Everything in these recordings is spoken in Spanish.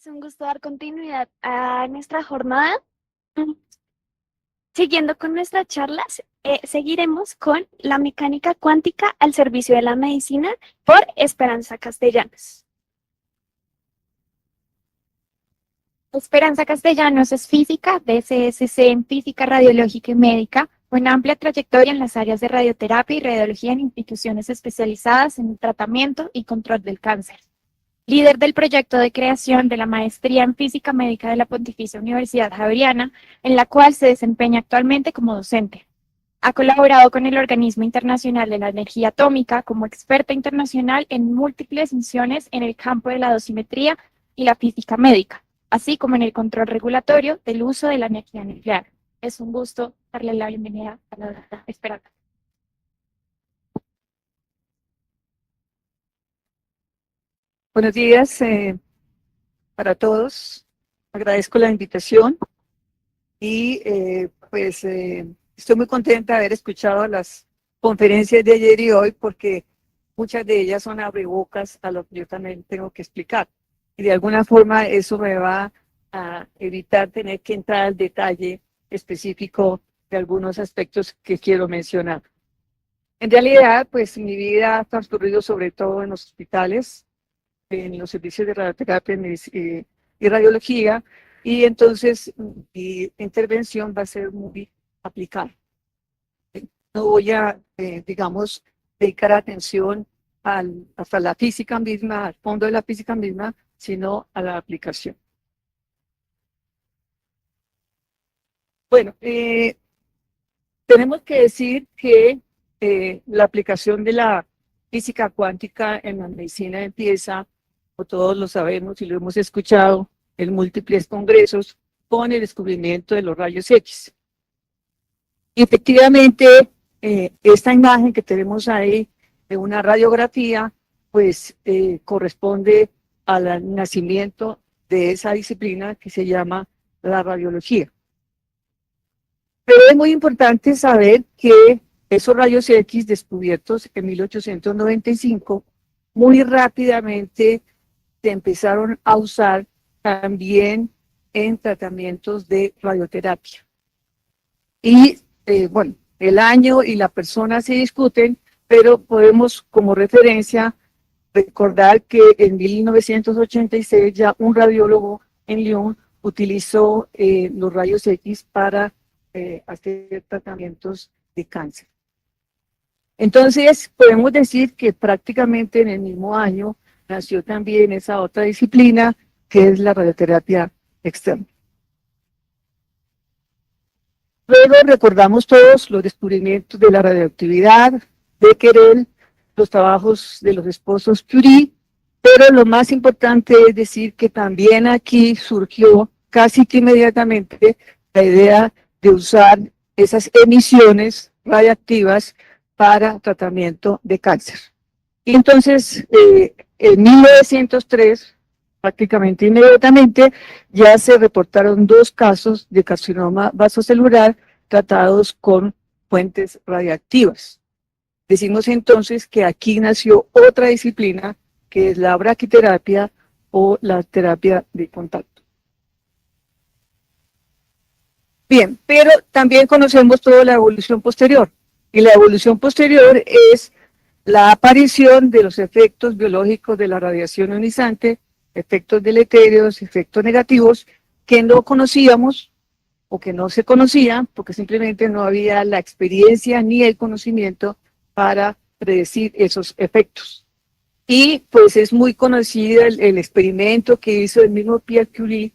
Es un gusto dar continuidad a nuestra jornada. Mm, Siguiendo con nuestras charlas, seguiremos con la mecánica cuántica al servicio de la medicina por Esperanza Castellanos. Esperanza Castellanos es física, BCSC en física radiológica y médica, con amplia trayectoria en las áreas de radioterapia y radiología en instituciones especializadas en el tratamiento y control del cáncer. Líder del proyecto de creación de la Maestría en Física Médica de la Pontificia Universidad Javeriana, en la cual se desempeña actualmente como docente. Ha colaborado con el Organismo Internacional de la Energía Atómica como experta internacional en múltiples misiones en el campo de la dosimetría y la física médica, así como en el control regulatorio del uso de la energía nuclear. Es un gusto darle la bienvenida a la doctora Esperanza. Buenos días para todos. Agradezco la invitación y estoy muy contenta de haber escuchado las conferencias de ayer y hoy porque muchas de ellas son abrebocas a lo que yo también tengo que explicar. Y de alguna forma eso me va a evitar tener que entrar al detalle específico de algunos aspectos que quiero mencionar. En realidad, pues mi vida ha transcurrido sobre todo en los hospitales, en los servicios de radioterapia y radiología, y entonces mi intervención va a ser muy aplicada. No voy a, digamos, dedicar atención hasta la física misma, al fondo de la física misma, sino a la aplicación. Bueno, tenemos que decir que la aplicación de la física cuántica en la medicina empieza, o todos lo sabemos y lo hemos escuchado en múltiples congresos, con el descubrimiento de los rayos X. Y efectivamente, esta imagen que tenemos ahí de una radiografía, pues corresponde al nacimiento de esa disciplina que se llama la radiología. Pero es muy importante saber que esos rayos X descubiertos en 1895 muy rápidamente se empezaron a usar también en tratamientos de radioterapia. Y bueno, el año y la persona se discuten, pero podemos como referencia recordar que en 1986 ya un radiólogo en Lyon utilizó los rayos X para hacer tratamientos de cáncer. Entonces, podemos decir que prácticamente en el mismo año nació también esa otra disciplina que es la radioterapia externa. Luego recordamos todos los descubrimientos de la radioactividad, Becquerel, los trabajos de los esposos Curie, pero lo más importante es decir que también aquí surgió casi que inmediatamente la idea de usar esas emisiones radiactivas para tratamiento de cáncer. Y entonces, en 1903, prácticamente inmediatamente, ya se reportaron 2 casos de carcinoma vasocelular tratados con fuentes radiactivas. Decimos entonces que aquí nació otra disciplina, que es la braquiterapia o la terapia de contacto. Bien, pero también conocemos toda la evolución posterior, y la evolución posterior es la aparición de los efectos biológicos de la radiación ionizante, efectos deletéreos, efectos negativos, que no conocíamos o que no se conocían porque simplemente no había la experiencia ni el conocimiento para predecir esos efectos. Y pues es muy conocido el experimento que hizo el mismo Pierre Curie,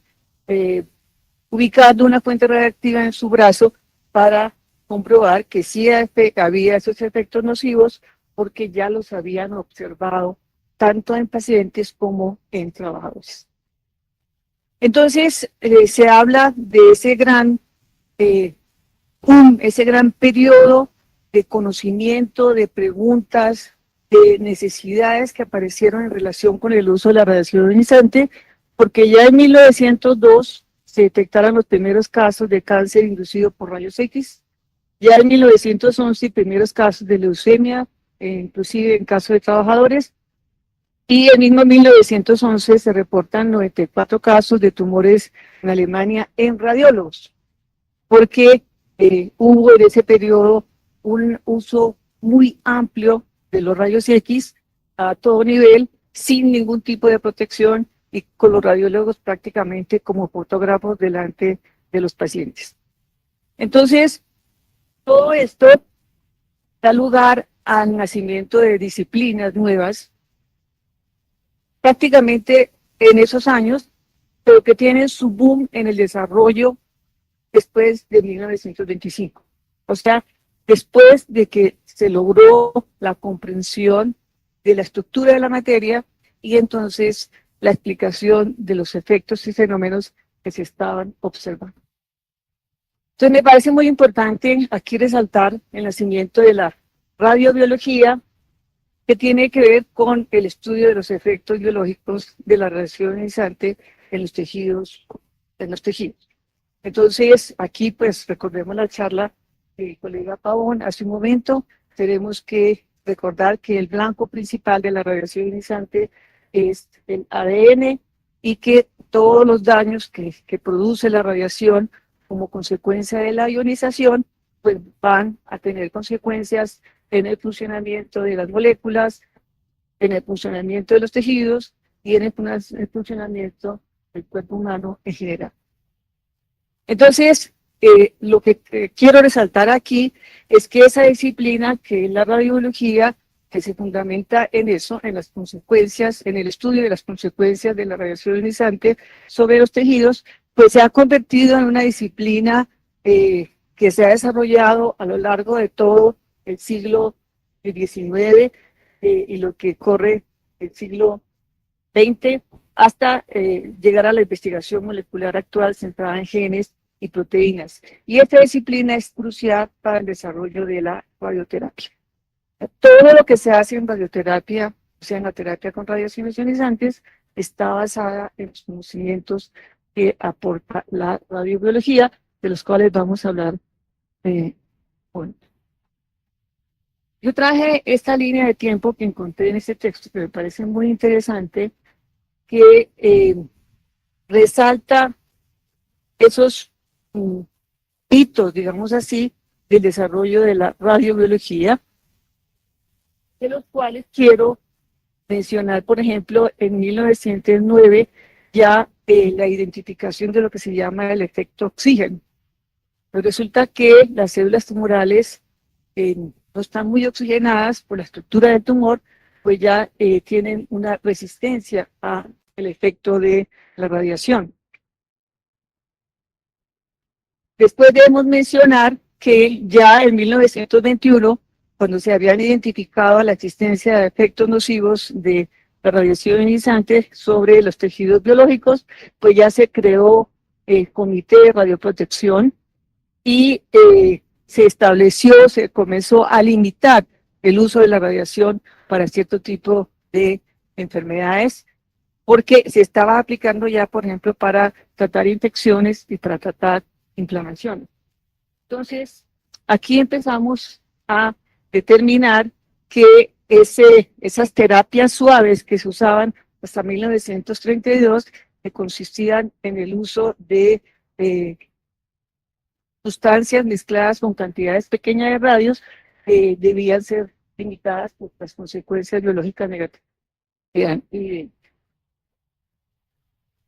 ubicando una fuente radiactiva en su brazo para comprobar que sí había esos efectos nocivos porque ya los habían observado tanto en pacientes como en trabajadores. Entonces, se habla de ese gran periodo de conocimiento, de preguntas, de necesidades que aparecieron en relación con el uso de la radiación ionizante, porque ya en 1902 se detectaron los primeros casos de cáncer inducido por rayos X, ya en 1911 primeros casos de leucemia, inclusive en caso de trabajadores, Y en mismo 1911 se reportan 94 casos de tumores en Alemania en radiólogos, porque hubo en ese periodo un uso muy amplio de los rayos X a todo nivel, sin ningún tipo de protección y con los radiólogos prácticamente como fotógrafos delante de los pacientes. Entonces, todo esto da lugar al nacimiento de disciplinas nuevas, prácticamente en esos años, pero que tienen su boom en el desarrollo después de 1925. O sea, después de que se logró la comprensión de la estructura de la materia y entonces la explicación de los efectos y fenómenos que se estaban observando. Entonces me parece muy importante aquí resaltar el nacimiento de la radiobiología, que tiene que ver con el estudio de los efectos biológicos de la radiación ionizante en los tejidos. Entonces, aquí pues recordemos la charla del colega Pavón hace un momento. Tenemos que recordar que el blanco principal de la radiación ionizante es el ADN y que todos los daños que produce la radiación como consecuencia de la ionización, pues van a tener consecuencias en el funcionamiento de las moléculas, en el funcionamiento de los tejidos y en el funcionamiento del cuerpo humano en general. Entonces, lo que quiero resaltar aquí es que esa disciplina, que es la radiobiología, que se fundamenta en eso, en las consecuencias, en el estudio de las consecuencias de la radiación ionizante sobre los tejidos, pues se ha convertido en una disciplina que se ha desarrollado a lo largo de todo el siglo XIX y lo que corre el siglo XX hasta llegar a la investigación molecular actual centrada en genes y proteínas. Y esta disciplina es crucial para el desarrollo de la radioterapia. Todo lo que se hace en radioterapia, o sea, en la terapia con radiaciones ionizantes, está basada en los conocimientos que aporta la radiobiología, de los cuales vamos a hablar hoy. Yo traje esta línea de tiempo que encontré en este texto, que me parece muy interesante, que resalta esos hitos, digamos así, del desarrollo de la radiobiología, de los cuales quiero mencionar, por ejemplo, en 1909, ya la identificación de lo que se llama el efecto oxígeno. Pero resulta que las células tumorales no están muy oxigenadas por la estructura del tumor, pues ya tienen una resistencia al efecto de la radiación. Después debemos mencionar que ya en 1921, cuando se habían identificado la existencia de efectos nocivos de la radiación ionizante sobre los tejidos biológicos, pues ya se creó el Comité de Radioprotección y se estableció, se comenzó a limitar el uso de la radiación para cierto tipo de enfermedades, porque se estaba aplicando ya, por ejemplo, para tratar infecciones y para tratar inflamación. Entonces, aquí empezamos a determinar que esas terapias suaves que se usaban hasta 1932, que consistían en el uso de sustancias mezcladas con cantidades pequeñas de radios, debían ser limitadas por las consecuencias biológicas negativas.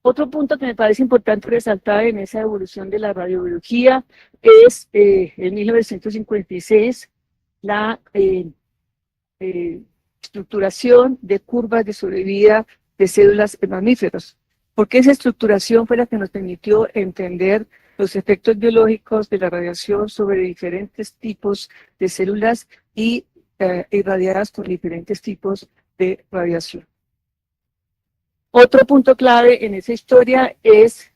Otro punto que me parece importante resaltar en esa evolución de la radiobiología es en 1956 la estructuración de curvas de sobrevida de células en mamíferos, porque esa estructuración fue la que nos permitió entender los efectos biológicos de la radiación sobre diferentes tipos de células y irradiadas con diferentes tipos de radiación. Otro punto clave en esa historia es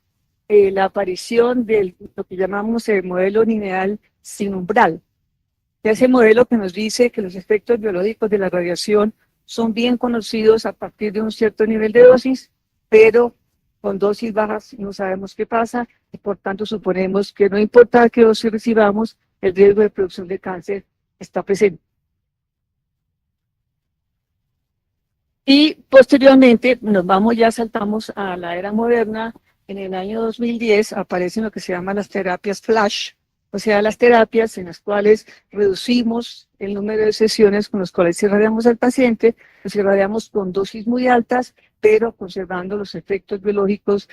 la aparición de lo que llamamos el modelo lineal sin umbral. Ese modelo que nos dice que los efectos biológicos de la radiación son bien conocidos a partir de un cierto nivel de dosis, pero con dosis bajas no sabemos qué pasa y por tanto suponemos que no importa qué dosis recibamos, el riesgo de producción de cáncer está presente. Y posteriormente nos vamos, ya saltamos a la era moderna. En el año 2010 aparecen lo que se llaman las terapias flash, o sea, las terapias en las cuales reducimos el número de sesiones con las cuales irradiamos al paciente, los irradiamos con dosis muy altas, pero conservando los efectos biológicos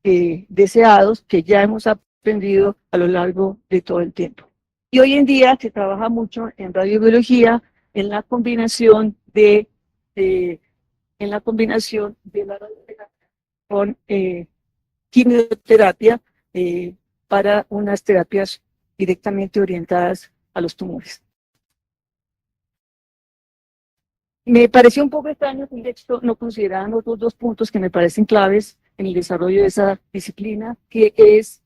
deseados que ya hemos aprendido a lo largo de todo el tiempo. Y hoy en día se trabaja mucho en radiobiología en la combinación de la radioterapia con quimioterapia para unas terapias directamente orientadas a los tumores. Me pareció un poco extraño que un texto no considerara los dos puntos que me parecen claves en el desarrollo de esa disciplina, que es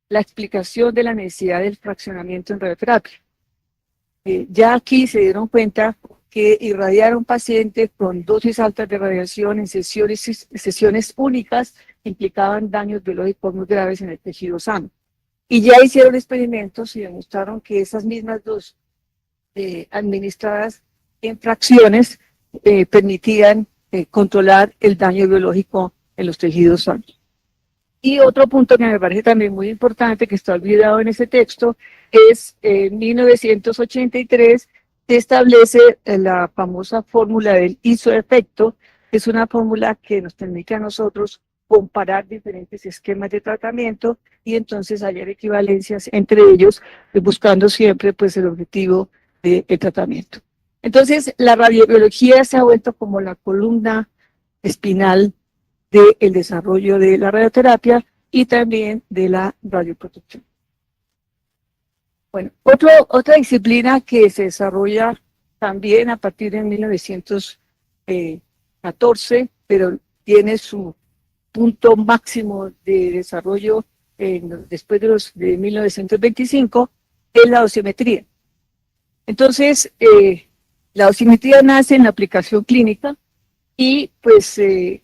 la explicación de la necesidad del fraccionamiento en radioterapia. Ya aquí se dieron cuenta que irradiar a un paciente con dosis altas de radiación en sesiones únicas implicaban daños biológicos muy graves en el tejido sano. Y ya hicieron experimentos y demostraron que esas mismas dosis administradas en fracciones permitían controlar el daño biológico en los tejidos sanos. Y otro punto que me parece también muy importante, que está olvidado en ese texto, es en 1983 se establece la famosa fórmula del isoefecto, que es una fórmula que nos permite a nosotros comparar diferentes esquemas de tratamiento y entonces hallar equivalencias entre ellos, buscando siempre pues, el objetivo del tratamiento. Entonces, la radiobiología se ha vuelto como la columna espinal del desarrollo de la radioterapia y también de la radioprotección. Bueno, otra disciplina que se desarrolla también a partir de 1914, pero tiene su punto máximo de desarrollo después de 1925, es la dosimetría. Entonces, la dosimetría nace en la aplicación clínica y pues se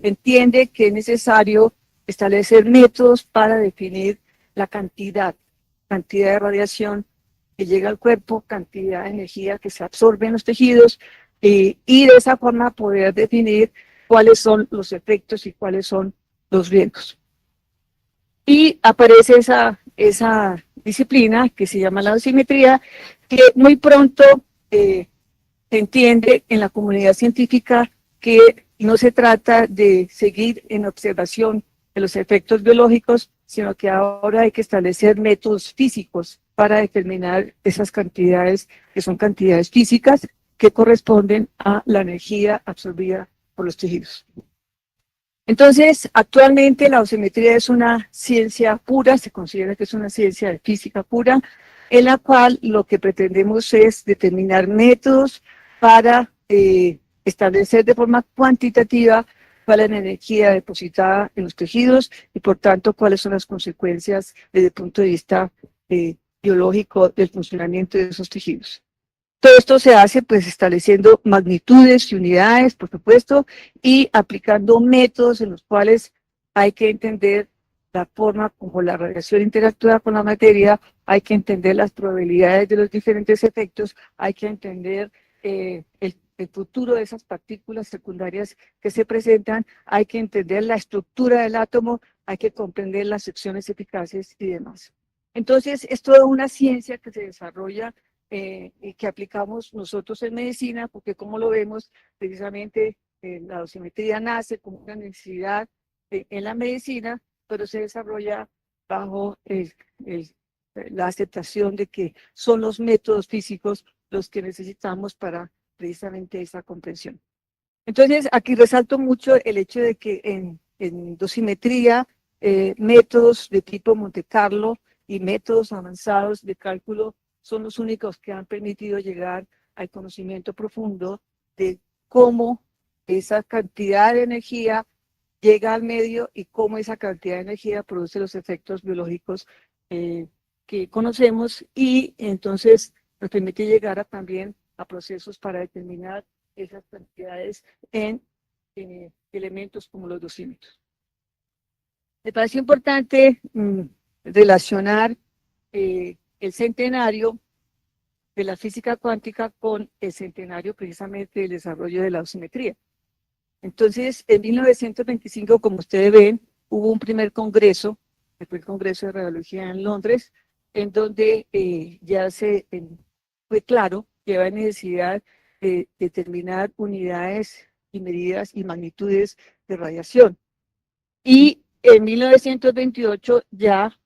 entiende que es necesario establecer métodos para definir la cantidad de radiación que llega al cuerpo, cantidad de energía que se absorbe en los tejidos y de esa forma poder definir cuáles son los efectos y cuáles son los riesgos. Y aparece esa disciplina que se llama la dosimetría, que muy pronto se entiende en la comunidad científica que no se trata de seguir en observación de los efectos biológicos, sino que ahora hay que establecer métodos físicos para determinar esas cantidades, que son cantidades físicas que corresponden a la energía absorbida por los tejidos. Entonces, actualmente la dosimetría es una ciencia pura, se considera que es una ciencia de física pura, en la cual lo que pretendemos es determinar métodos para establecer de forma cuantitativa cuál es la energía depositada en los tejidos y por tanto cuáles son las consecuencias desde el punto de vista biológico del funcionamiento de esos tejidos. Todo esto se hace pues estableciendo magnitudes y unidades, por supuesto, y aplicando métodos en los cuales hay que entender la forma como la radiación interactúa con la materia, hay que entender las probabilidades de los diferentes efectos, hay que entender el futuro de esas partículas secundarias que se presentan, hay que entender la estructura del átomo, hay que comprender las secciones eficaces y demás. Entonces, es toda una ciencia que se desarrolla y que aplicamos nosotros en medicina, porque como lo vemos, precisamente la dosimetría nace como una necesidad en la medicina, pero se desarrolla bajo la aceptación de que son los métodos físicos los que necesitamos para precisamente esa comprensión. Entonces, aquí resalto mucho el hecho de que en dosimetría, métodos de tipo Monte Carlo y métodos avanzados de cálculo son los únicos que han permitido llegar al conocimiento profundo de cómo esa cantidad de energía llega al medio y cómo esa cantidad de energía produce los efectos biológicos que conocemos y entonces nos permite llegar también a procesos para determinar esas cantidades en elementos como los dosímetros. Me parece importante relacionar el centenario de la física cuántica con el centenario precisamente del desarrollo de la dosimetría. Entonces, en 1925, como ustedes ven, hubo un primer congreso, que fue el Congreso de Radiología en Londres, en donde ya fue claro que había necesidad de determinar unidades y medidas y magnitudes de radiación. Y en 1928 ya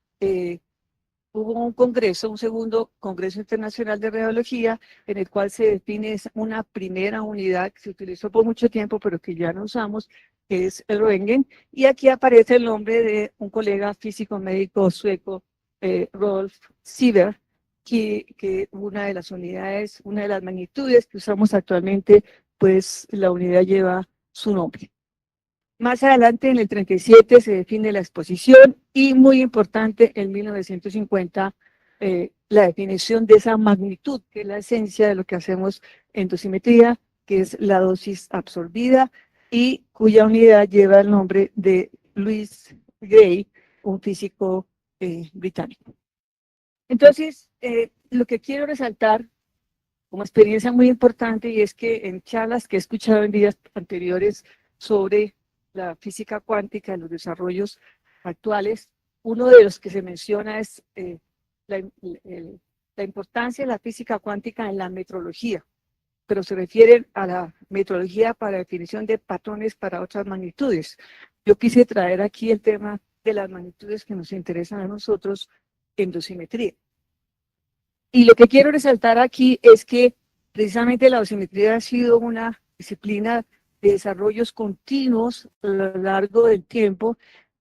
hubo un congreso, un segundo Congreso Internacional de Radiología, en el cual se define una primera unidad que se utilizó por mucho tiempo, pero que ya no usamos, que es el Röntgen. Y aquí aparece el nombre de un colega físico médico sueco, Rolf Sieber, que una de las unidades, una de las magnitudes que usamos actualmente, pues la unidad lleva su nombre. Más adelante, en el 37, se define la exposición y, muy importante, en 1950, la definición de esa magnitud, que es la esencia de lo que hacemos en dosimetría, que es la dosis absorbida y cuya unidad lleva el nombre de Louis Gray, un físico británico. Entonces, lo que quiero resaltar como experiencia muy importante, y es que en charlas que he escuchado en días anteriores sobre la física cuántica, los desarrollos actuales, uno de los que se menciona es la importancia de la física cuántica en la metrología, pero se refieren a la metrología para definición de patrones para otras magnitudes. Yo quise traer aquí el tema de las magnitudes que nos interesan a nosotros en dosimetría. Y lo que quiero resaltar aquí es que precisamente la dosimetría ha sido una disciplina de desarrollos continuos a lo largo del tiempo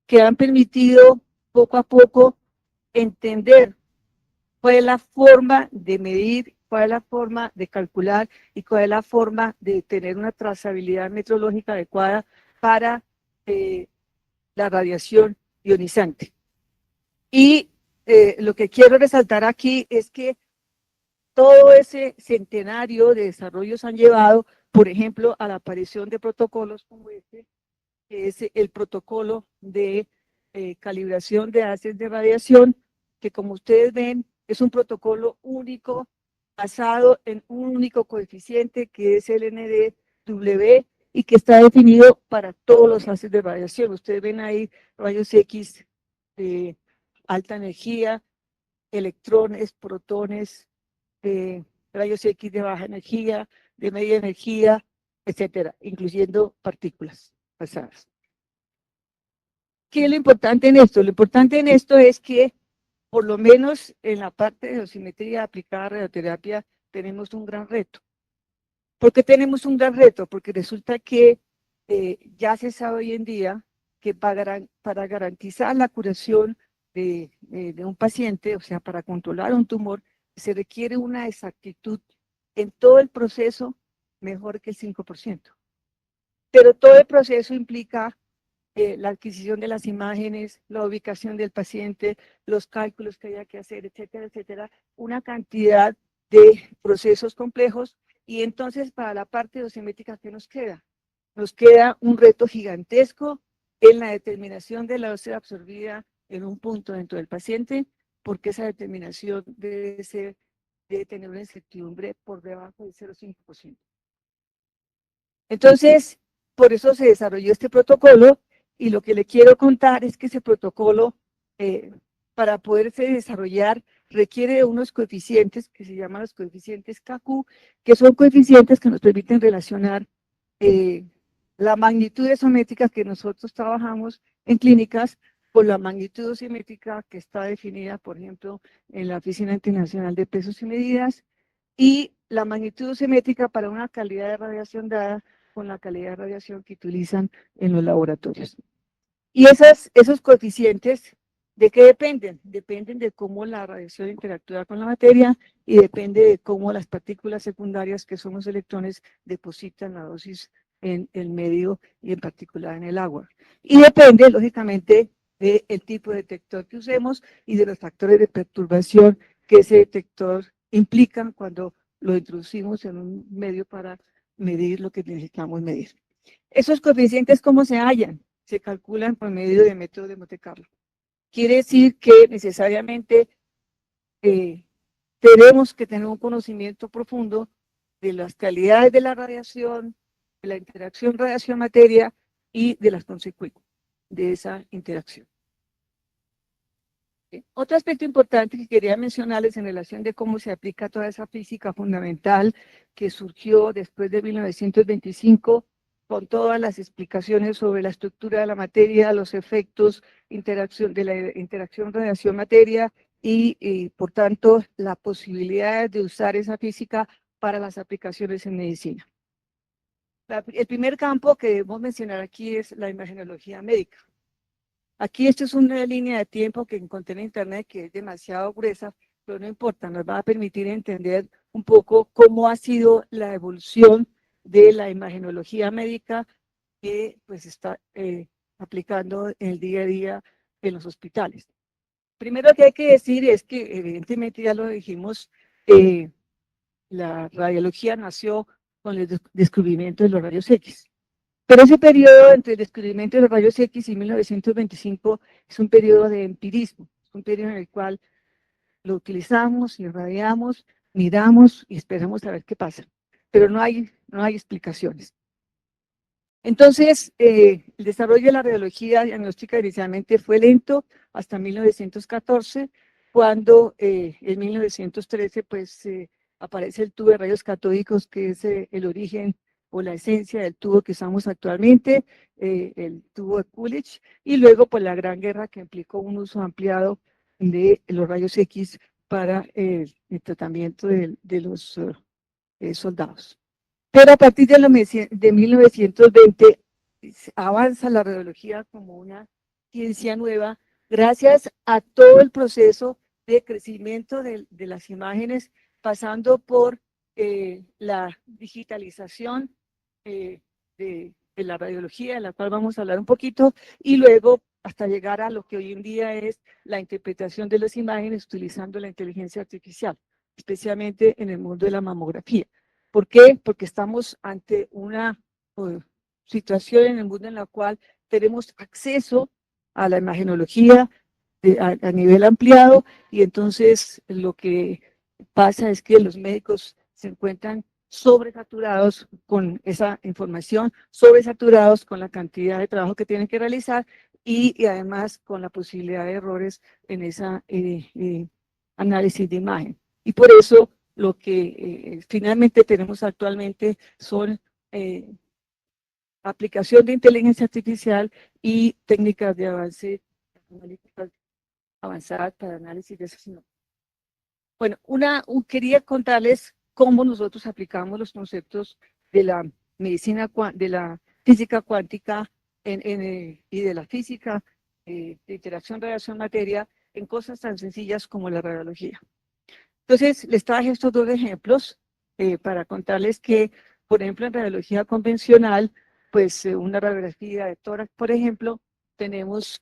que han permitido poco a poco entender cuál es la forma de medir, cuál es la forma de calcular y cuál es la forma de tener una trazabilidad metrológica adecuada para la radiación ionizante. Y lo que quiero resaltar aquí es que todo ese centenario de desarrollos han llevado, por ejemplo, a la aparición de protocolos como este, que es el protocolo de calibración de haces de radiación, que como ustedes ven, es un protocolo único, basado en un único coeficiente, que es el NDW, y que está definido para todos los haces de radiación. Ustedes ven ahí rayos X de alta energía, electrones, protones, rayos X de baja energía, de media energía, etcétera, incluyendo partículas pesadas. ¿Qué es lo importante en esto? Lo importante en esto es que, por lo menos en la parte de dosimetría aplicada a radioterapia, tenemos un gran reto. ¿Por qué tenemos un gran reto? Porque resulta que ya se sabe hoy en día que para garantizar la curación de un paciente, o sea, para controlar un tumor, se requiere una exactitud en todo el proceso mejor que el 5%. Pero todo el proceso implica la adquisición de las imágenes, la ubicación del paciente, los cálculos que haya que hacer, etcétera, etcétera, una cantidad de procesos complejos. Y entonces, para la parte dosimétrica, ¿qué nos queda? Nos queda un reto gigantesco en la determinación de la dosis absorbida en un punto dentro del paciente, porque esa determinación debe tener una incertidumbre por debajo del 0,5%. Entonces, por eso se desarrolló este protocolo, y lo que le quiero contar es que ese protocolo, para poderse desarrollar, requiere de unos coeficientes que se llaman los coeficientes KQ, que son coeficientes que nos permiten relacionar la magnitud isométrica que nosotros trabajamos en clínicas con la magnitud dosimétrica que está definida, por ejemplo, en la Oficina Internacional de Pesos y Medidas, y la magnitud dosimétrica para una calidad de radiación dada con la calidad de radiación que utilizan en los laboratorios. Y esos coeficientes, ¿de qué dependen? Dependen de cómo la radiación interactúa con la materia y depende de cómo las partículas secundarias, que son los electrones, depositan la dosis en el medio y en particular en el agua. Y depende, lógicamente, del tipo de detector que usemos y de los factores de perturbación que ese detector implica cuando lo introducimos en un medio para medir lo que necesitamos medir. Esos coeficientes, ¿cómo se hallan? Se calculan por medio de método de Monte Carlo. Quiere decir que necesariamente tenemos que tener un conocimiento profundo de las calidades de la radiación, de la interacción radiación-materia y de las consecuencias de esa interacción. Otro aspecto importante que quería mencionarles en relación de cómo se aplica toda esa física fundamental que surgió después de 1925 con todas las explicaciones sobre la estructura de la materia, los efectos de la interacción radiación-materia y, por tanto, la posibilidad de usar esa física para las aplicaciones en medicina. El primer campo que debemos mencionar aquí es la imagenología médica. Aquí esto es una línea de tiempo que encontré en internet que es demasiado gruesa, pero no importa, nos va a permitir entender un poco cómo ha sido la evolución de la imagenología médica que pues está aplicando en el día a día en los hospitales. Primero que hay que decir es que evidentemente ya lo dijimos, la radiología nació con el descubrimiento de los rayos X. Pero ese periodo entre el descubrimiento de los rayos X y 1925 es un periodo de empirismo, es un periodo en el cual lo utilizamos, irradiamos, miramos y esperamos a ver qué pasa. Pero no hay explicaciones. Entonces, el desarrollo de la radiología diagnóstica inicialmente fue lento hasta 1914, cuando en 1913 pues, aparece el tubo de rayos catódicos, que es el origen o la esencia del tubo que usamos actualmente, el tubo de Coolidge, y luego pues, la Gran Guerra, que implicó un uso ampliado de los rayos X para el tratamiento de los soldados. Pero a partir de 1920 avanza la radiología como una ciencia nueva gracias a todo el proceso de crecimiento de las imágenes, pasando por la digitalización de la radiología, de la cual vamos a hablar un poquito, y luego hasta llegar a lo que hoy en día es la interpretación de las imágenes utilizando la inteligencia artificial, especialmente en el mundo de la mamografía. ¿Por qué? Porque estamos ante una situación en el mundo en la cual tenemos acceso a la imagenología a nivel ampliado, y entonces lo que pasa es que los médicos se encuentran sobresaturados con esa información, sobresaturados con la cantidad de trabajo que tienen que realizar y además con la posibilidad de errores en esa análisis de imagen. Y por eso lo que finalmente tenemos actualmente son aplicación de inteligencia artificial y técnicas de avance analíticas avanzadas para análisis de esas imágenes. Bueno, quería contarles cómo nosotros aplicamos los conceptos de la medicina, de la física cuántica y de la física de interacción, radiación, materia en cosas tan sencillas como la radiología. Entonces, les traje estos dos ejemplos para contarles que, por ejemplo, en radiología convencional, pues una radiografía de tórax, por ejemplo, tenemos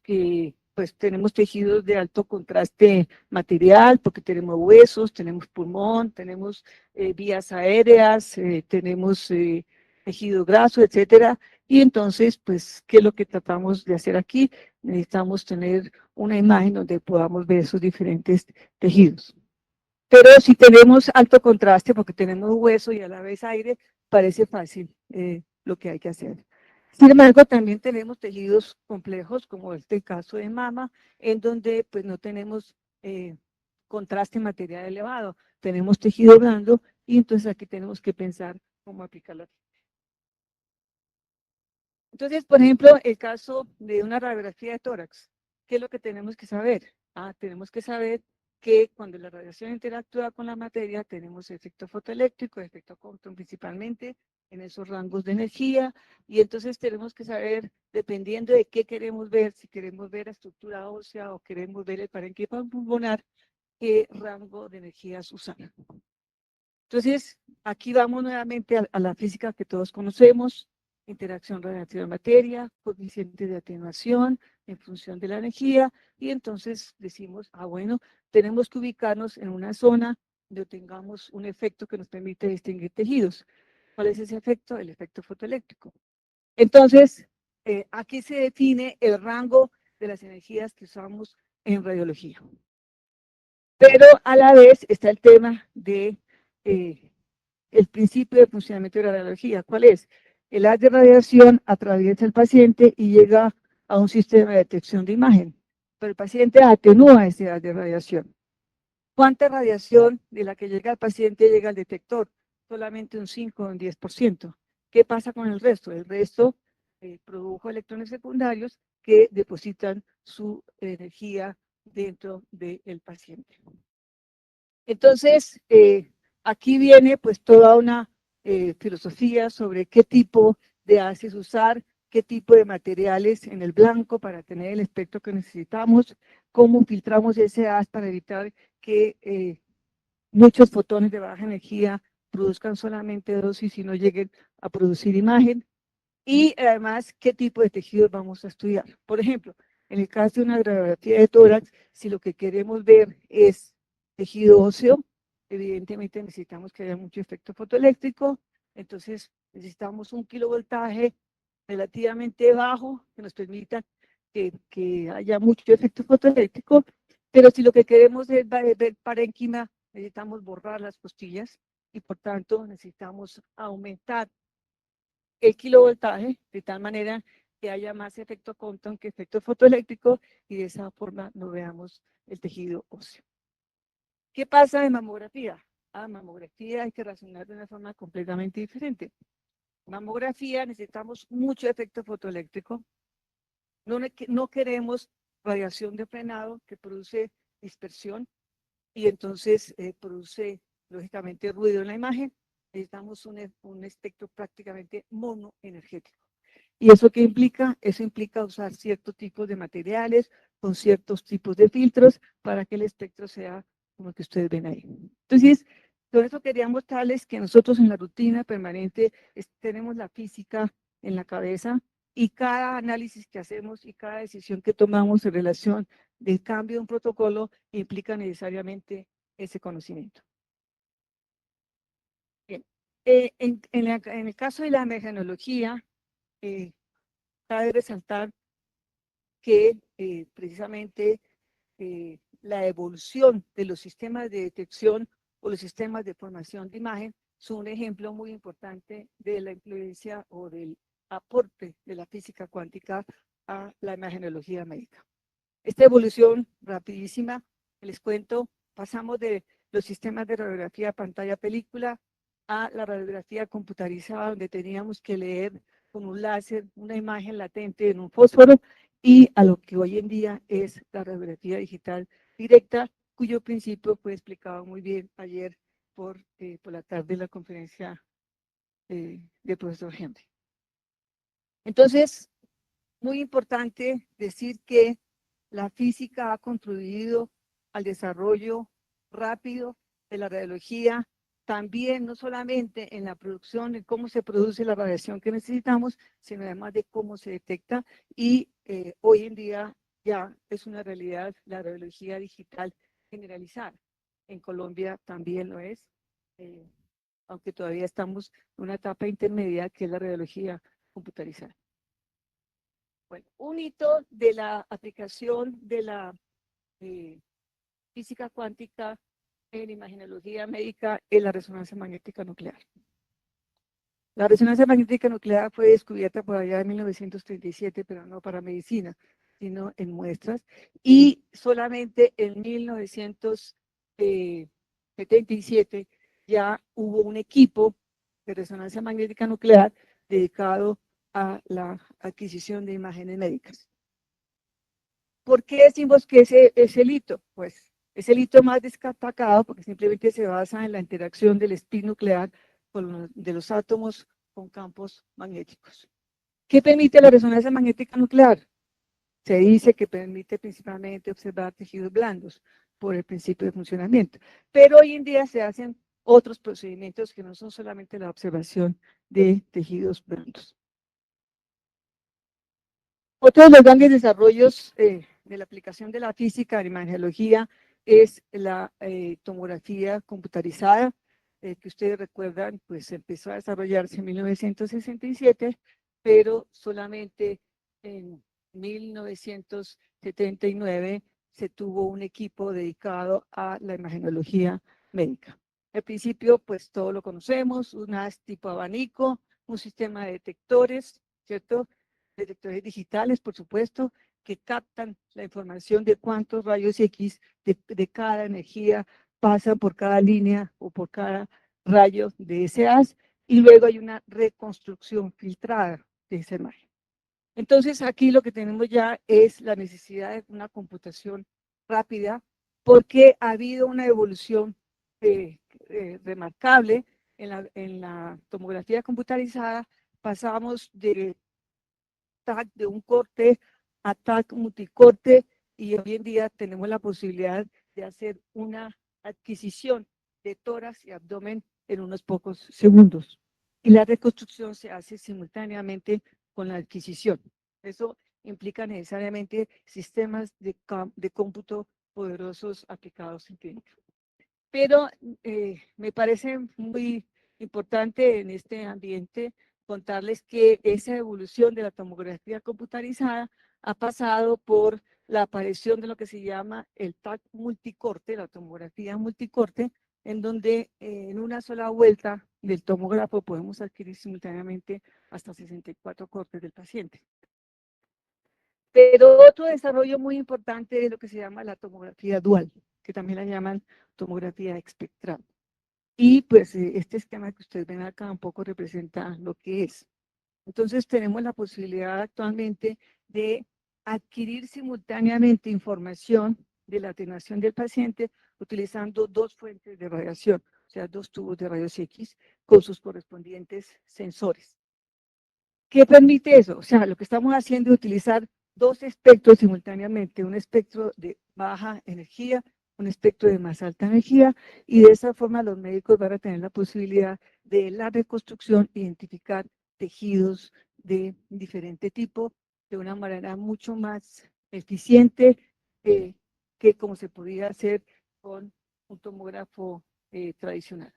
tejidos de alto contraste material, porque tenemos huesos, tenemos pulmón, tenemos vías aéreas, tenemos tejido graso, etcétera. Y entonces, pues, ¿qué es lo que tratamos de hacer aquí? Necesitamos tener una imagen donde podamos ver esos diferentes tejidos. Pero si tenemos alto contraste, porque tenemos hueso y a la vez aire, parece fácil lo que hay que hacer. Sin embargo, también tenemos tejidos complejos, como este caso de mama, en donde pues no tenemos contraste material elevado, tenemos tejido blando, y entonces aquí tenemos que pensar cómo aplicarlo. Entonces, por ejemplo, el caso de una radiografía de tórax, ¿qué es lo que tenemos que saber? Tenemos que saber que cuando la radiación interactúa con la materia, tenemos efecto fotoeléctrico, efecto Compton principalmente, en esos rangos de energía, y entonces tenemos que saber, dependiendo de qué queremos ver, si queremos ver la estructura ósea o queremos ver el parénquima pulmonar, qué rango de energías usar. Entonces, aquí vamos nuevamente a la física que todos conocemos: interacción radiación-materia, coeficiente de atenuación en función de la energía, y entonces decimos, bueno, tenemos que ubicarnos en una zona donde tengamos un efecto que nos permite distinguir tejidos. ¿Cuál es ese efecto? El efecto fotoeléctrico. Entonces, aquí se define el rango de las energías que usamos en radiología. Pero a la vez está el tema de el principio de funcionamiento de la radiología. ¿Cuál es? El haz de radiación atraviesa el paciente y llega a un sistema de detección de imagen, pero el paciente atenúa ese haz de radiación. ¿Cuánta radiación de la que llega al paciente llega al detector? Solamente un 5 o un 10%. ¿Qué pasa con el resto? El resto produjo electrones secundarios que depositan su energía dentro del paciente. Entonces, aquí viene pues toda una filosofía sobre qué tipo de haces usar, qué tipo de materiales en el blanco para tener el espectro que necesitamos, cómo filtramos ese haz para evitar que muchos fotones de baja energía produzcan solamente dosis y no lleguen a producir imagen, y además qué tipo de tejidos vamos a estudiar. Por ejemplo, en el caso de una radiografía de tórax, si lo que queremos ver es tejido óseo, evidentemente necesitamos que haya mucho efecto fotoeléctrico, entonces necesitamos un kilovoltaje relativamente bajo que nos permita que haya mucho efecto fotoeléctrico, pero si lo que queremos es ver parénquima, necesitamos borrar las costillas y por tanto necesitamos aumentar el kilovoltaje de tal manera que haya más efecto Compton que efecto fotoeléctrico y de esa forma no veamos el tejido óseo. ¿Qué pasa en mamografía? Mamografía hay que razonar de una forma completamente diferente. Mamografía necesitamos mucho efecto fotoeléctrico. No queremos radiación de frenado que produce dispersión y entonces produce lógicamente ruido en la imagen. Necesitamos un espectro prácticamente monoenergético. ¿Y eso qué implica? Eso implica usar ciertos tipos de materiales con ciertos tipos de filtros para que el espectro sea como el que ustedes ven ahí. Entonces, por eso quería mostrarles que nosotros en la rutina permanente tenemos la física en la cabeza y cada análisis que hacemos y cada decisión que tomamos en relación del cambio de un protocolo implica necesariamente ese conocimiento. Bien. En el caso de la mecanología, cabe resaltar que precisamente la evolución de los sistemas de detección o los sistemas de formación de imagen son un ejemplo muy importante de la influencia o del aporte de la física cuántica a la imagenología médica. Esta evolución rapidísima, les cuento, pasamos de los sistemas de radiografía pantalla-película a la radiografía computarizada, donde teníamos que leer con un láser una imagen latente en un fósforo, y a lo que hoy en día es la radiografía digital directa, cuyo principio fue explicado muy bien ayer por la tarde en la conferencia del profesor Henry. Entonces, muy importante decir que la física ha contribuido al desarrollo rápido de la radiología, también no solamente en la producción, en cómo se produce la radiación que necesitamos, sino además de cómo se detecta, y hoy en día ya es una realidad la radiología digital generalizada. En Colombia también lo es, aunque todavía estamos en una etapa intermedia que es la radiología computarizada. Bueno, un hito de la aplicación de la física cuántica en imagenología médica es la resonancia magnética nuclear. La resonancia magnética nuclear fue descubierta por allá en 1937, pero no para medicina, sino en muestras, y solamente en 1977 ya hubo un equipo de resonancia magnética nuclear dedicado a la adquisición de imágenes médicas. ¿Por qué decimos que ese es el hito? Pues es el hito más destacado porque simplemente se basa en la interacción del spin nuclear de los átomos con campos magnéticos. ¿Qué permite la resonancia magnética nuclear? Se dice que permite principalmente observar tejidos blandos por el principio de funcionamiento, pero hoy en día se hacen otros procedimientos que no son solamente la observación de tejidos blandos. Otro de los grandes desarrollos de la aplicación de la física en imagenología es la tomografía computarizada, que ustedes recuerdan, pues empezó a desarrollarse en 1967, pero solamente en 1979 se tuvo un equipo dedicado a la imagenología médica. Al principio, pues todo lo conocemos, un haz tipo abanico, un sistema de detectores, ¿cierto? Detectores digitales, por supuesto, que captan la información de cuántos rayos X de cada energía pasa por cada línea o por cada rayo de ese haz, y luego hay una reconstrucción filtrada de esa imagen. Entonces, aquí lo que tenemos ya es la necesidad de una computación rápida, porque ha habido una evolución remarcable en la tomografía computarizada. Pasamos de TAC de un corte a TAC multicorte, y hoy en día tenemos la posibilidad de hacer una adquisición de tórax y abdomen en unos pocos segundos. Y la reconstrucción se hace simultáneamente con la adquisición. Eso implica necesariamente sistemas de cómputo poderosos aplicados en clínica. Pero me parece muy importante en este ambiente contarles que esa evolución de la tomografía computarizada ha pasado por la aparición de lo que se llama el TAC multicorte, la tomografía multicorte, en donde en una sola vuelta del tomógrafo podemos adquirir simultáneamente hasta 64 cortes del paciente. Pero otro desarrollo muy importante es lo que se llama la tomografía dual, que también la llaman tomografía espectral. Y pues este esquema que ustedes ven acá un poco representa lo que es. Entonces tenemos la posibilidad actualmente de adquirir simultáneamente información de la atenuación del paciente utilizando dos fuentes de radiación, o sea, dos tubos de rayos X con sus correspondientes sensores. ¿Qué permite eso? O sea, lo que estamos haciendo es utilizar dos espectros simultáneamente, un espectro de baja energía, un espectro de más alta energía, y de esa forma los médicos van a tener la posibilidad de la reconstrucción, identificar tejidos de diferente tipo de una manera mucho más eficiente que como se podía hacer con un tomógrafo tradicional.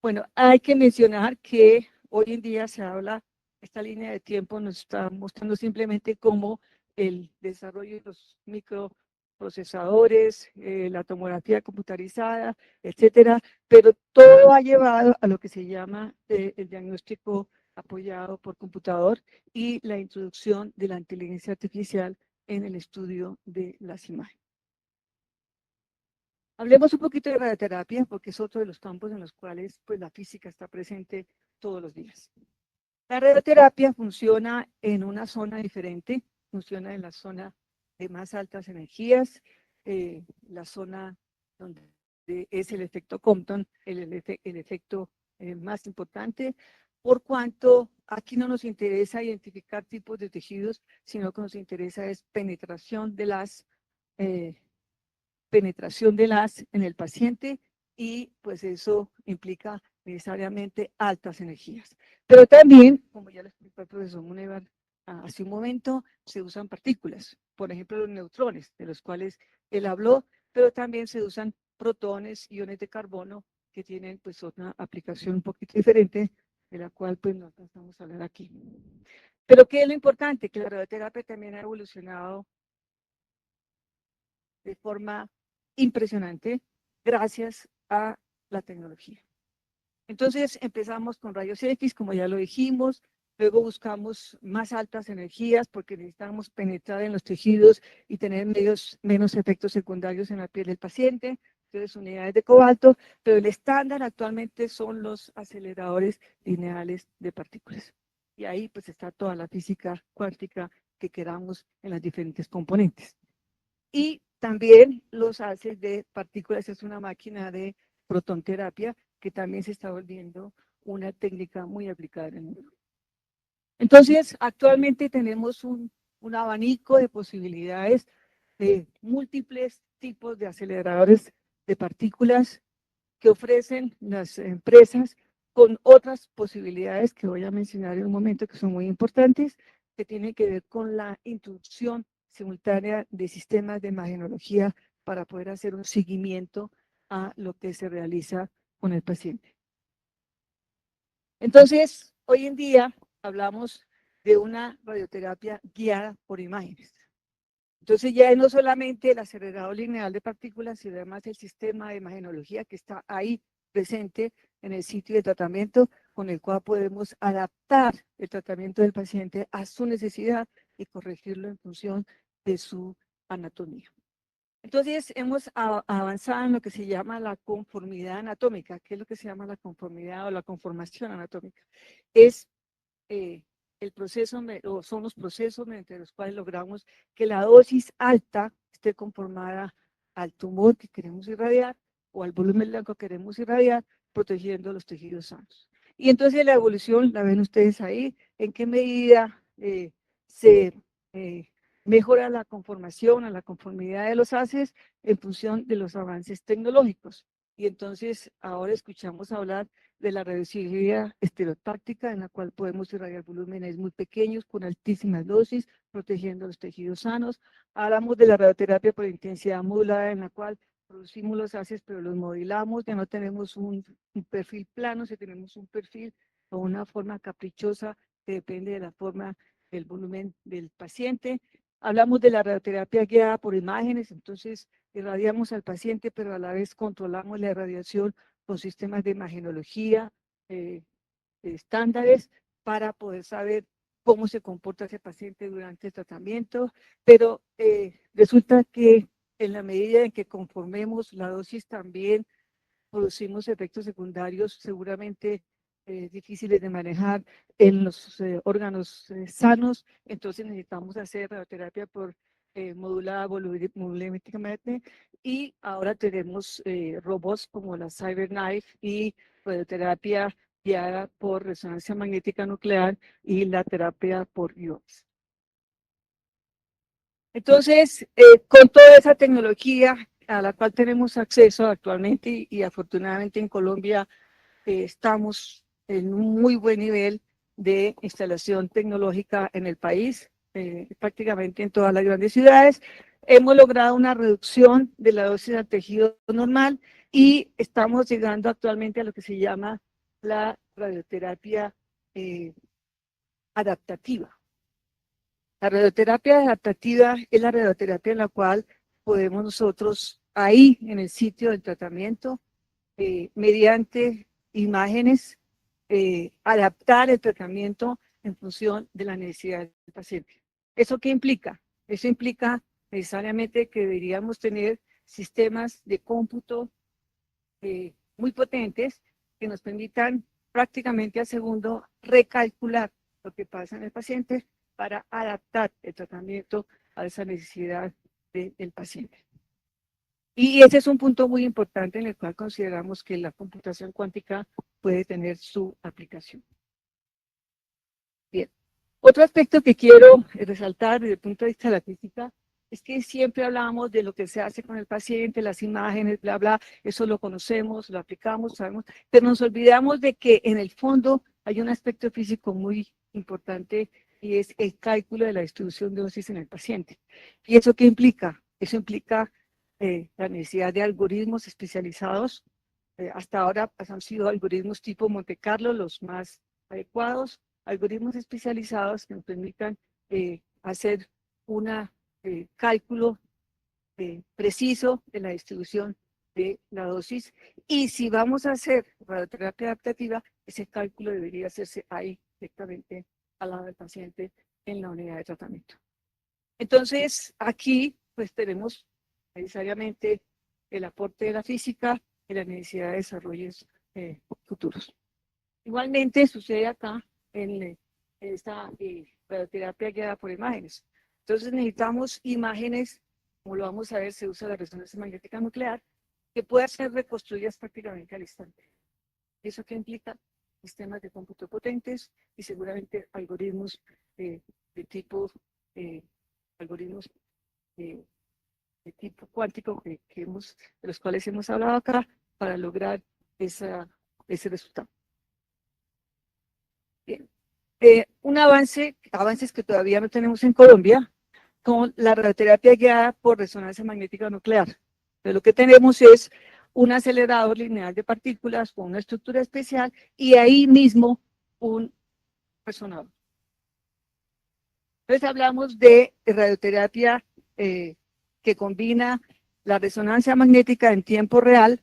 Bueno, hay que mencionar que hoy en día se habla, esta línea de tiempo nos está mostrando simplemente cómo el desarrollo de los microprocesadores, la tomografía computarizada, etcétera, pero todo ha llevado a lo que se llama el diagnóstico apoyado por computador y la introducción de la inteligencia artificial en el estudio de las imágenes. Hablemos un poquito de radioterapia, porque es otro de los campos en los cuales pues, la física está presente todos los días. La radioterapia funciona en una zona diferente, funciona en la zona de más altas energías, la zona donde es el efecto Compton, el efecto más importante, por cuanto aquí no nos interesa identificar tipos de tejidos, sino que nos interesa es penetración del haz en el paciente, y pues eso implica necesariamente altas energías. Pero también, como ya lo explicó el profesor Munevar hace un momento, se usan partículas, por ejemplo los neutrones, de los cuales él habló, pero también se usan protones, iones de carbono, que tienen pues otra aplicación un poquito diferente, de la cual pues no alcanzamos a hablar aquí. Pero ¿qué es lo importante? Que la radioterapia también ha evolucionado de forma impresionante gracias a la tecnología. Entonces empezamos con rayos X, como ya lo dijimos, luego buscamos más altas energías porque necesitamos penetrar en los tejidos y tener menos efectos secundarios en la piel del paciente, entonces unidades de cobalto, pero el estándar actualmente son los aceleradores lineales de partículas. Y ahí pues está toda la física cuántica que queramos en las diferentes componentes. Y también los haces de partículas, es una máquina de protonterapia que también se está volviendo una técnica muy aplicada en el mundo. Entonces, actualmente tenemos un abanico de posibilidades de múltiples tipos de aceleradores de partículas que ofrecen las empresas, con otras posibilidades que voy a mencionar en un momento que son muy importantes, que tienen que ver con la introducción simultánea de sistemas de imagenología para poder hacer un seguimiento a lo que se realiza con el paciente. Entonces, hoy en día hablamos de una radioterapia guiada por imágenes. Entonces ya no solamente el acelerador lineal de partículas, sino además el sistema de imagenología que está ahí presente en el sitio de tratamiento, con el cual podemos adaptar el tratamiento del paciente a su necesidad y corregirlo en función de su anatomía. Entonces, hemos avanzado en lo que se llama la conformidad anatómica. ¿Qué es lo que se llama la conformidad o la conformación anatómica? Es el proceso, o son los procesos mediante los cuales logramos que la dosis alta esté conformada al tumor que queremos irradiar o al volumen blanco que queremos irradiar, protegiendo los tejidos sanos. Y entonces la evolución, la ven ustedes ahí, en qué medida se mejora la conformación, a la conformidad de los haces en función de los avances tecnológicos. Y entonces ahora escuchamos hablar de la radiocirugía estereotáctica, en la cual podemos irradiar volúmenes muy pequeños con altísimas dosis, protegiendo los tejidos sanos. Hablamos de la radioterapia por intensidad modulada, en la cual producimos los haces, pero los modelamos, ya no tenemos un perfil plano, si tenemos un perfil o una forma caprichosa que depende de la forma del volumen del paciente. Hablamos de la radioterapia guiada por imágenes, entonces irradiamos al paciente, pero a la vez controlamos la irradiación con sistemas de imagenología estándares para poder saber cómo se comporta ese paciente durante el tratamiento, pero resulta que en la medida en que conformemos la dosis también producimos efectos secundarios seguramente difíciles de manejar en los órganos sanos, entonces necesitamos hacer radioterapia por modulada volumétricamente, y ahora tenemos robots como la CyberKnife y radioterapia guiada por resonancia magnética nuclear y la terapia por IOPS. Entonces, con toda esa tecnología a la cual tenemos acceso actualmente y afortunadamente en Colombia estamos en un muy buen nivel de instalación tecnológica en el país, prácticamente en todas las grandes ciudades. Hemos logrado una reducción de la dosis al tejido normal y estamos llegando actualmente a lo que se llama la radioterapia adaptativa. La radioterapia adaptativa es la radioterapia en la cual podemos nosotros, ahí en el sitio del tratamiento, mediante imágenes, adaptar el tratamiento en función de la necesidad del paciente. ¿Eso qué implica? Eso implica necesariamente que deberíamos tener sistemas de cómputo muy potentes que nos permitan prácticamente al segundo recalcular lo que pasa en el paciente para adaptar el tratamiento a esa necesidad del paciente. Y ese es un punto muy importante en el cual consideramos que la computación cuántica puede tener su aplicación. Bien. Otro aspecto que quiero resaltar desde el punto de vista de la física es que siempre hablamos de lo que se hace con el paciente, las imágenes, bla, bla, eso lo conocemos, lo aplicamos, sabemos, pero nos olvidamos de que en el fondo hay un aspecto físico muy importante y es el cálculo de la distribución de dosis en el paciente. ¿Y eso qué implica? Eso implica la necesidad de algoritmos especializados. Hasta ahora han sido algoritmos tipo Monte Carlo los más adecuados, algoritmos especializados que nos permitan hacer un cálculo preciso de la distribución de la dosis. Y si vamos a hacer radioterapia adaptativa, ese cálculo debería hacerse ahí directamente al lado del paciente en la unidad de tratamiento. Entonces, aquí pues tenemos necesariamente el aporte de la física y la necesidad de desarrollos futuros. Igualmente sucede acá en esta radioterapia guiada por imágenes. Entonces necesitamos imágenes, como lo vamos a ver, se usa la resonancia magnética nuclear, que puedan ser reconstruidas prácticamente al instante. ¿Eso qué implica? Sistemas de cómputo potentes y seguramente algoritmos de tipo algoritmos de tipo cuántico de los cuales hemos hablado acá para lograr ese resultado. Bien. Avances que todavía no tenemos en Colombia, con la radioterapia guiada por resonancia magnética nuclear. Pero lo que tenemos es un acelerador lineal de partículas con una estructura especial y ahí mismo un resonador. Entonces hablamos de radioterapia que combina la resonancia magnética en tiempo real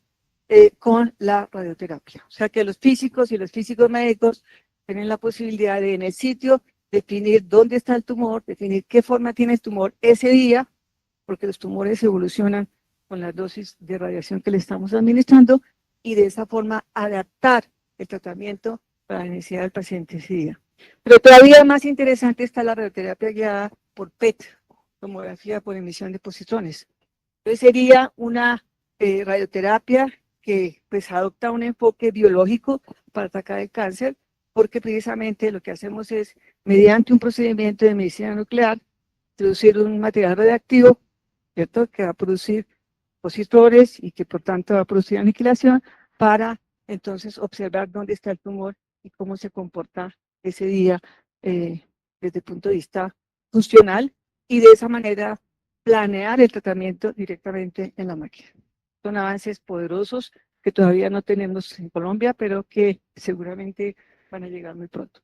con la radioterapia. O sea que los físicos y los físicos médicos tienen la posibilidad de en el sitio definir dónde está el tumor, definir qué forma tiene el tumor ese día, porque los tumores evolucionan con las dosis de radiación que le estamos administrando, y de esa forma adaptar el tratamiento para la necesidad del paciente ese día. Pero todavía más interesante está la radioterapia guiada por PET, tomografía por emisión de positrones. Entonces sería una radioterapia que pues adopta un enfoque biológico para atacar el cáncer, porque precisamente lo que hacemos es, mediante un procedimiento de medicina nuclear, introducir un material radiactivo, ¿cierto?, que va a producir positrones y que por tanto va a producir aniquilación, para entonces observar dónde está el tumor y cómo se comporta ese día desde el punto de vista funcional, y de esa manera planear el tratamiento directamente en la máquina. Son avances poderosos que todavía no tenemos en Colombia, pero que seguramente van a llegar muy pronto.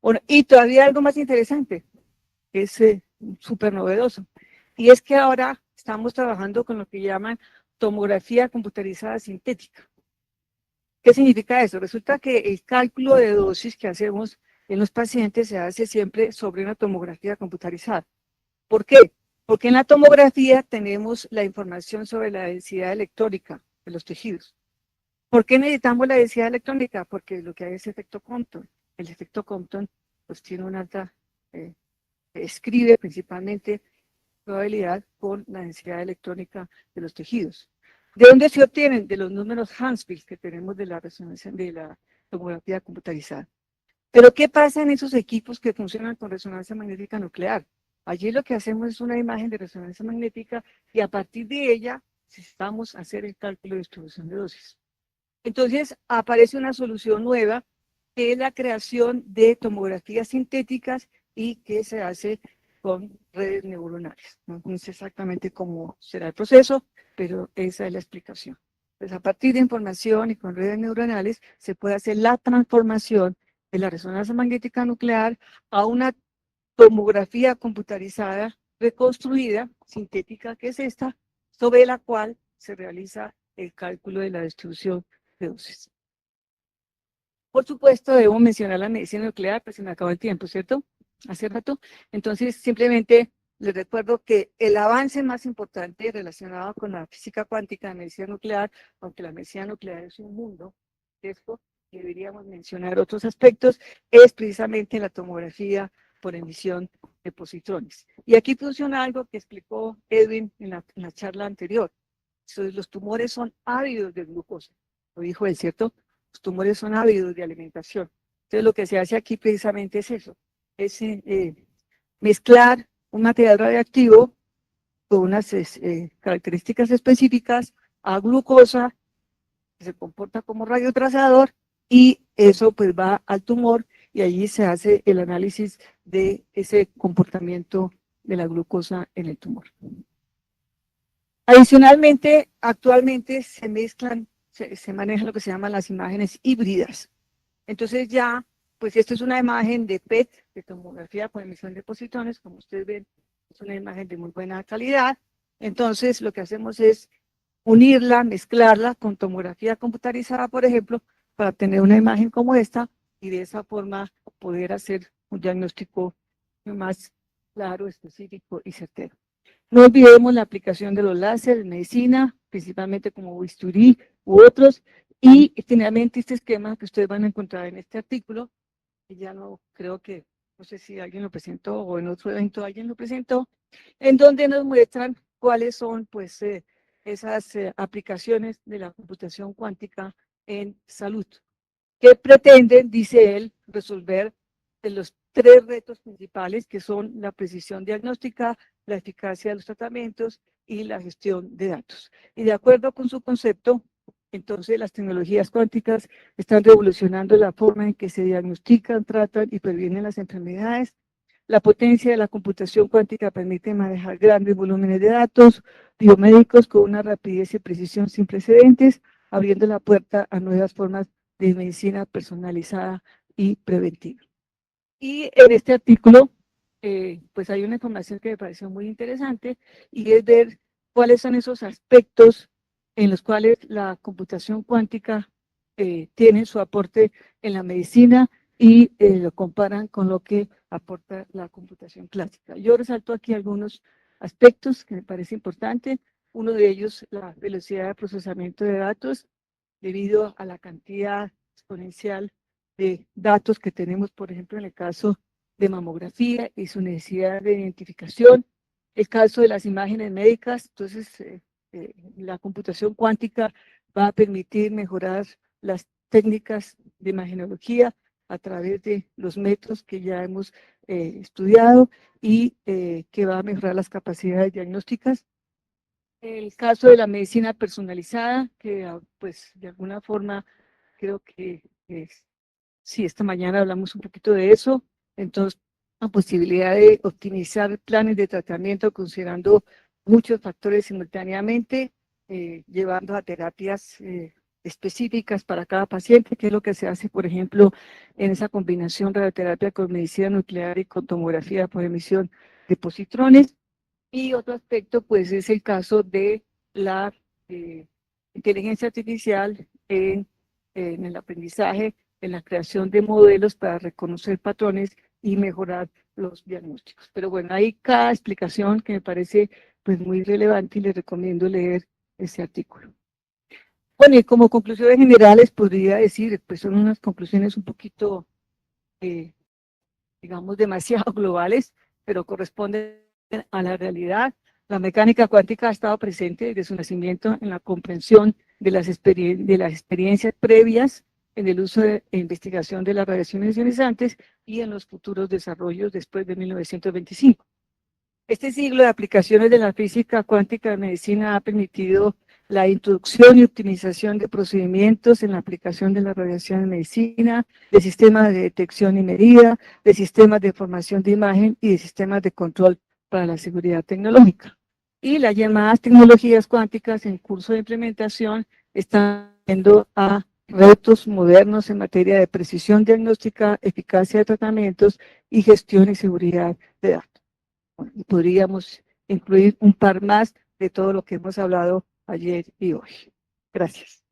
Bueno, y todavía algo más interesante, que es súper novedoso, y es que ahora estamos trabajando con lo que llaman tomografía computarizada sintética. ¿Qué significa eso? Resulta que el cálculo de dosis que hacemos en los pacientes se hace siempre sobre una tomografía computarizada. ¿Por qué? Porque en la tomografía tenemos la información sobre la densidad electrónica de los tejidos. ¿Por qué necesitamos la densidad electrónica? Porque lo que hay es efecto Compton. El efecto Compton pues tiene una alta, escribe principalmente probabilidad con la densidad electrónica de los tejidos. ¿De dónde se obtienen? De los números Hansfield que tenemos de la resonancia, de la tomografía computarizada. Pero ¿qué pasa en esos equipos que funcionan con resonancia magnética nuclear? Allí lo que hacemos es una imagen de resonancia magnética y a partir de ella necesitamos hacer el cálculo de distribución de dosis. Entonces aparece una solución nueva, que es la creación de tomografías sintéticas y que se hace con redes neuronales. No sé exactamente cómo será el proceso, pero esa es la explicación. Pues a partir de información y con redes neuronales se puede hacer la transformación de la resonancia magnética nuclear a una tomografía computarizada reconstruida, sintética, que es esta, sobre la cual se realiza el cálculo de la distribución de dosis. Por supuesto, debo mencionar la medicina nuclear, pues se me acabó el tiempo, ¿cierto? Hace rato. Entonces, simplemente les recuerdo que el avance más importante relacionado con la física cuántica de medicina nuclear, aunque la medicina nuclear es un mundo, esto deberíamos mencionar otros aspectos, es precisamente la tomografía por emisión de positrones. Y aquí funciona algo que explicó Edwin en la charla anterior. Entonces, los tumores son ávidos de glucosa, lo dijo él, ¿cierto? Los tumores son ávidos de alimentación. Entonces, lo que se hace aquí precisamente es eso, es mezclar un material radiactivo con unas características específicas a glucosa, que se comporta como radiotrasador, y eso pues va al tumor y allí se hace el análisis de ese comportamiento de la glucosa en el tumor. Adicionalmente, actualmente se mezclan, se manejan lo que se llaman las imágenes híbridas. Entonces ya, pues esto es una imagen de PET, de tomografía por emisión de positrones, como ustedes ven, es una imagen de muy buena calidad. Entonces lo que hacemos es unirla, mezclarla con tomografía computarizada, por ejemplo, para obtener una imagen como esta y de esa forma poder hacer un diagnóstico más claro, específico y certero. No olvidemos la aplicación de los láseres en medicina, principalmente como bisturí u otros, y finalmente este esquema que ustedes van a encontrar en este artículo, que ya no creo que, no sé si alguien lo presentó o en otro evento alguien lo presentó, en donde nos muestran cuáles son pues esas aplicaciones de la computación cuántica en salud, que pretenden, dice él, resolver de los tres retos principales, que son la precisión diagnóstica, la eficacia de los tratamientos y la gestión de datos. Y de acuerdo con su concepto, entonces las tecnologías cuánticas están revolucionando la forma en que se diagnostican, tratan y previenen las enfermedades. La potencia de la computación cuántica permite manejar grandes volúmenes de datos biomédicos con una rapidez y precisión sin precedentes, abriendo la puerta a nuevas formas de medicina personalizada y preventiva. Y en este artículo pues hay una información que me pareció muy interesante y es ver cuáles son esos aspectos en los cuales la computación cuántica tiene su aporte en la medicina y lo comparan con lo que aporta la computación clásica. Yo resalto aquí algunos aspectos que me parece importante. Uno de ellos, la velocidad de procesamiento de datos, debido a la cantidad exponencial de datos que tenemos, por ejemplo, en el caso de mamografía y su necesidad de identificación, el caso de las imágenes médicas. Entonces, la computación cuántica va a permitir mejorar las técnicas de imagenología a través de los métodos que ya hemos estudiado y que va a mejorar las capacidades diagnósticas. El caso de la medicina personalizada, que pues de alguna forma creo que sí, esta mañana hablamos un poquito de eso. Entonces, la posibilidad de optimizar planes de tratamiento considerando muchos factores simultáneamente, llevando a terapias específicas para cada paciente, que es lo que se hace, por ejemplo, en esa combinación radioterapia con medicina nuclear y con tomografía por emisión de positrones. Y otro aspecto, pues, es el caso de la inteligencia artificial en el aprendizaje, en la creación de modelos para reconocer patrones y mejorar los diagnósticos. Pero bueno, hay cada explicación que me parece pues muy relevante y les recomiendo leer ese artículo. Bueno, y como conclusiones generales podría decir, pues son unas conclusiones un poquito, digamos, demasiado globales, pero corresponden a la realidad. La mecánica cuántica ha estado presente desde su nacimiento en la comprensión de las experiencias previas en el uso e investigación de las radiaciones ionizantes y en los futuros desarrollos después de 1925. Este siglo de aplicaciones de la física cuántica en medicina ha permitido la introducción y optimización de procedimientos en la aplicación de la radiación en medicina, de sistemas de detección y medida, de sistemas de formación de imagen y de sistemas de control para la seguridad tecnológica. Y las llamadas tecnologías cuánticas en curso de implementación están yendo a retos modernos en materia de precisión diagnóstica, eficacia de tratamientos y gestión y seguridad de datos. Y podríamos incluir un par más de todo lo que hemos hablado ayer y hoy. Gracias.